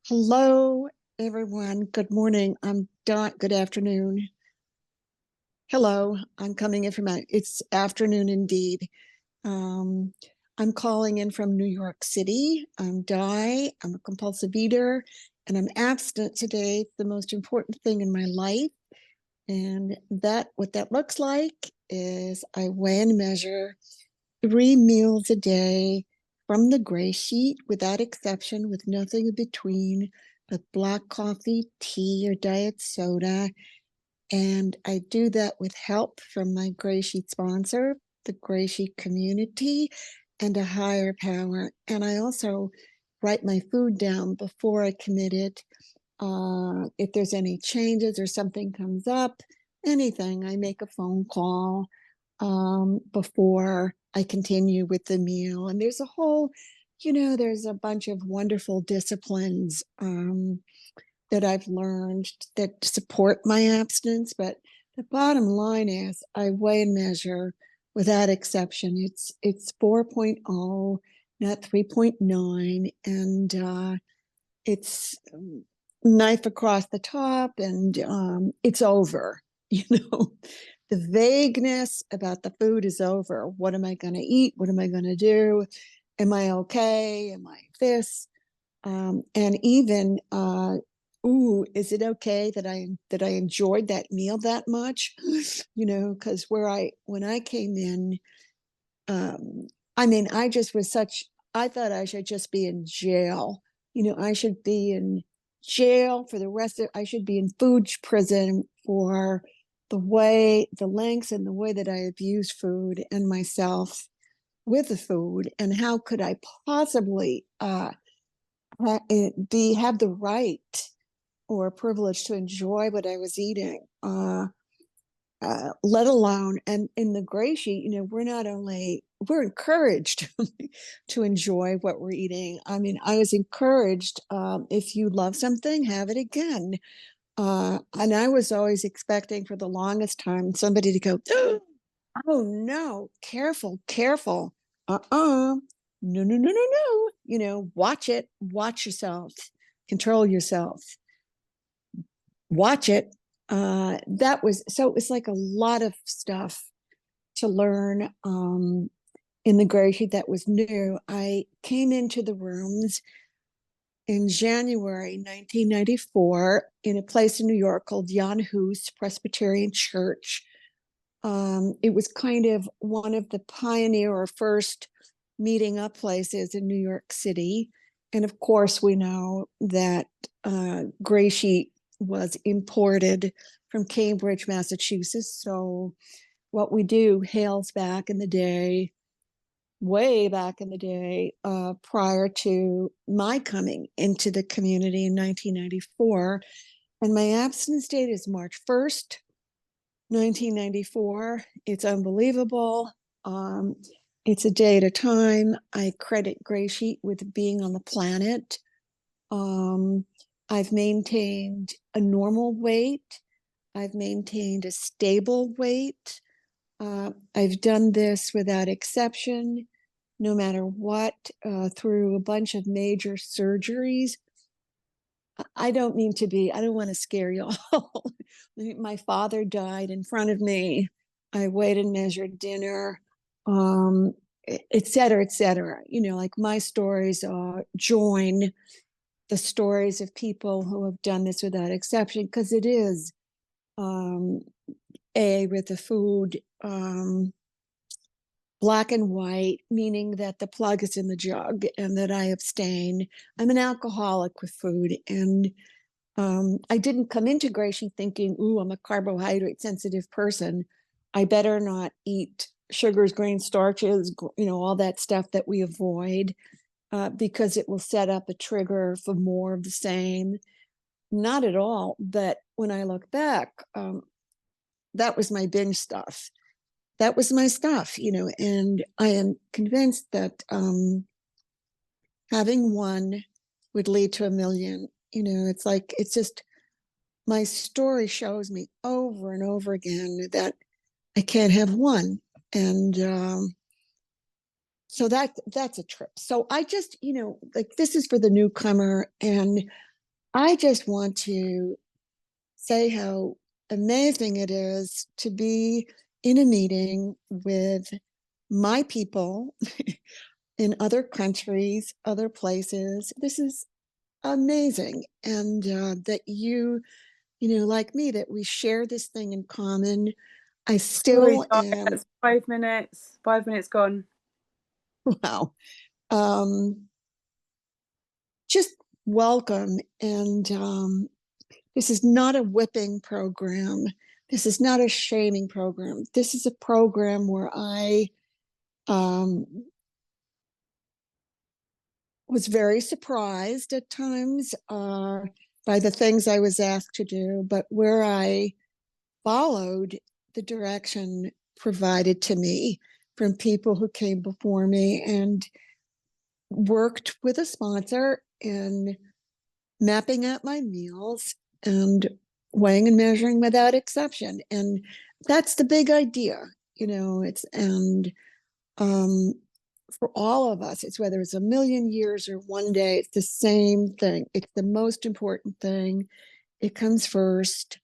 Hello, everyone. Good morning. I'm Dot. Good afternoon. Hello. I'm coming in from it's afternoon indeed. Um, I'm calling in from New York City. I'm Di. I'm a compulsive eater and I'm abstinent today. It's the most important thing in my life. And what that looks like is I weigh and measure 3 meals a day from the gray sheet without exception, with nothing in between but black coffee, tea, or diet soda. And I do that with help from my gray sheet sponsor, the gray sheet community, and a higher power. And I also write my food down before I commit it. If there's any changes or something comes up, anything, I make a phone call before I continue with the meal. And there's a whole, there's a bunch of wonderful disciplines that I've learned that support my abstinence. But the bottom line is I weigh and measure without exception. It's 4.0, not 3.9. And it's knife across the top, and it's over. You know, the vagueness about the food is over. What am I going to eat? What am I going to do? Am I okay? Am I this? And even, ooh, is it okay that I enjoyed that meal that much? You know, because when I came in, um, I mean, I just was such. I thought I should just be in jail. You know, I should be in jail for the rest of. I should be in food prison for the lengths and the way that I abused food and myself with the food. And how could I possibly have the right or privilege to enjoy what I was eating? Let alone, and in the gray sheet, we're encouraged to enjoy what we're eating. I mean, I was encouraged, if you love something, have it again. And I was always expecting for the longest time somebody to go, oh no, careful, careful. No, no, no, no, no. You know, watch yourself, control yourself, watch it. It was like a lot of stuff to learn in the gray sheet that was new. I came into the rooms in January 1994 in a place in New York called Jan Hus Presbyterian Church. It was kind of one of the pioneer or first meeting up places in New York City. And of course, we know that Gray Sheet was imported from Cambridge, Massachusetts. So what we do hails back in the day, way back in the day, prior to my coming into the community in 1994. And my abstinence date is March 1st, 1994. It's unbelievable. Um, it's a day at a time. I credit Gray Sheet with being on the planet. Um, I've maintained a normal weight. I've maintained a stable weight. I've done this without exception, no matter what, through a bunch of major surgeries. I don't want to scare y'all. My father died in front of me. I weighed and measured dinner, um, et cetera, et cetera. You know, like my stories join the stories of people who have done this without exception, because it is um, with the food, black and white, meaning that the plug is in the jug and that I abstain. I'm an alcoholic with food, and I didn't come into Gray Sheet thinking, ooh, I'm a carbohydrate sensitive person. I better not eat sugars, grains, starches, all that stuff that we avoid, because it will set up a trigger for more of the same. Not at all. But when I look back, that was my binge stuff. That was my stuff, and I am convinced that having one would lead to a million. It's just my story shows me over and over again that I can't have one. And so that's a trip. So I just, like, this is for the newcomer. And I just want to say how amazing it is to be in a meeting with my people in other countries, other places. This is amazing. And that like me, that we share this thing in common. I Sorry, still am, it's 5 minutes. 5 minutes gone. wow, um, just welcome. And this is not a whipping program. This is not a shaming program. This is a program where I um, was very surprised at times by the things I was asked to do, but where I followed the direction provided to me from people who came before me and worked with a sponsor in mapping out my meals and weighing and measuring without exception. And that's the big idea, it's, and um, for all of us, it's whether it's a million years or one day, it's the same thing. It's the most important thing. It comes first.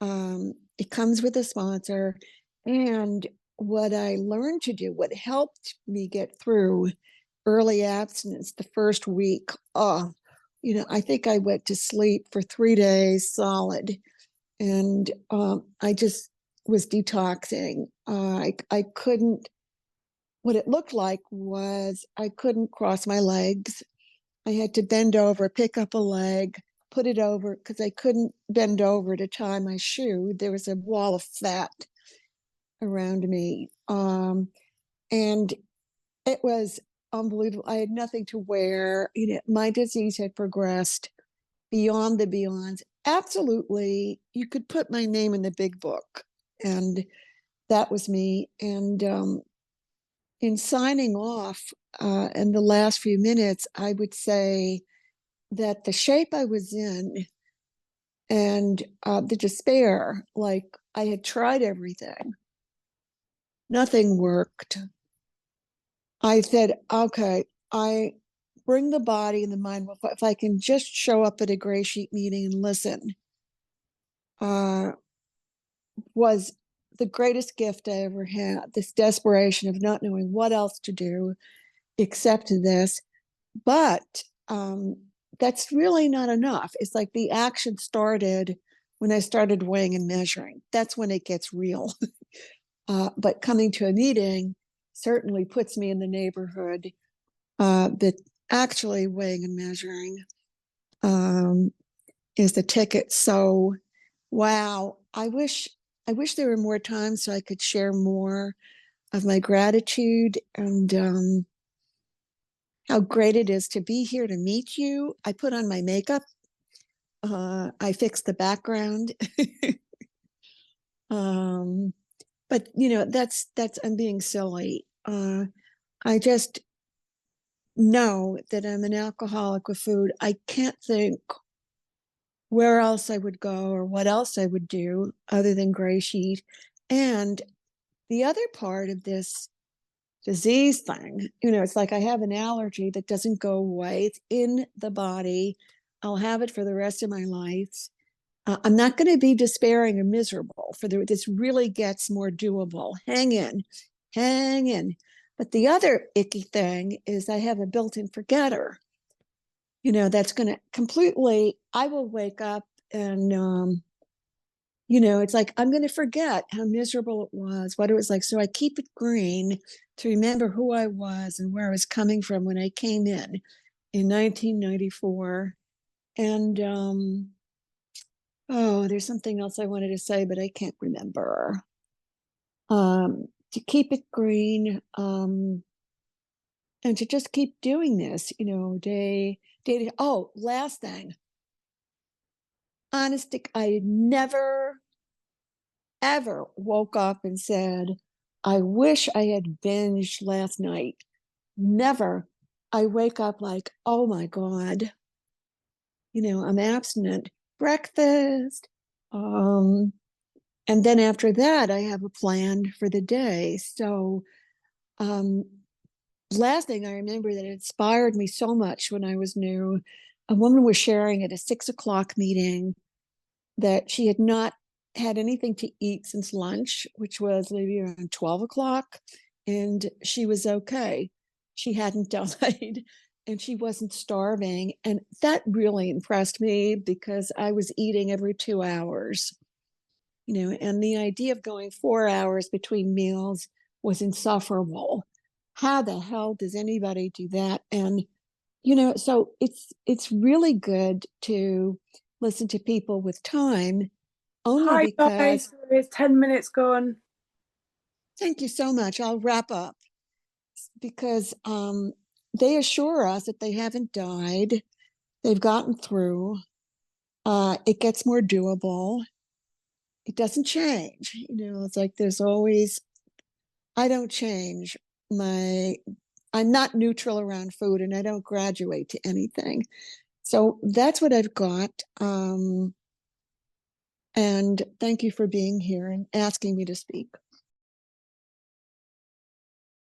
It comes with a sponsor. And what I learned to do, what helped me get through early abstinence the first week, I think I went to sleep for 3 days solid. And I just was detoxing. I couldn't, what it looked like was I couldn't cross my legs. I had to bend over, pick up a leg, put it over because I couldn't bend over to tie my shoe. There was a wall of fat around me. And it was unbelievable. I had nothing to wear. My disease had progressed beyond the beyonds. Absolutely. You could put my name in the big book. And that was me. And in signing off in the last few minutes, I would say that the shape I was in and the despair, like I had tried everything, nothing worked. I said, okay, I bring the body and the mind. If I can just show up at a gray sheet meeting and listen, uh, was the greatest gift I ever had. This desperation of not knowing what else to do except this. But that's really not enough. It's like the action started when I started weighing and measuring. That's when it gets real. But coming to a meeting certainly puts me in the neighborhood that actually weighing and measuring um, is the ticket. So, wow, I wish there were more time so I could share more of my gratitude and how great it is to be here to meet you. I put on my makeup. I fixed the background. um, but that's I'm being silly. I just know that I'm an alcoholic with food. I can't think where else I would go or what else I would do other than Gray Sheet. And the other part of this disease thing, it's like I have an allergy that doesn't go away. It's in the body. I'll have it for the rest of my life. I'm not going to be despairing or miserable this really gets more doable. Hang in, hang in. But the other icky thing is I have a built-in forgetter. That's going to completely, I will wake up and, it's like, I'm going to forget how miserable it was, what it was like. So I keep it green to remember who I was and where I was coming from when I came in 1994. And, oh, there's something else I wanted to say, but I can't remember. To keep it green, and to just keep doing this, day. Oh, last thing. Honestly, I never, ever woke up and said, I wish I had binged last night. Never. I wake up like, oh my God, I'm abstinent. Breakfast. Um, and then after that, I have a plan for the day. So, um, last thing I remember that inspired me so much when I was new a woman was sharing at a 6 o'clock meeting that she had not had anything to eat since lunch, which was maybe around 12 o'clock, and she was okay. She hadn't died and she wasn't starving. And that really impressed me because I was eating every 2 hours, and the idea of going 4 hours between meals was insufferable. How the hell does anybody do that? And so it's really good to listen to people with time, only Hi because, guys, it's 10 minutes gone. thank you so much. I'll wrap up because they assure us that they haven't died, they've gotten through. It gets more doable. It doesn't change. It's like there's always, I don't change my, I'm not neutral around food and I don't graduate to anything. So that's what I've got. And thank you for being here and asking me to speak.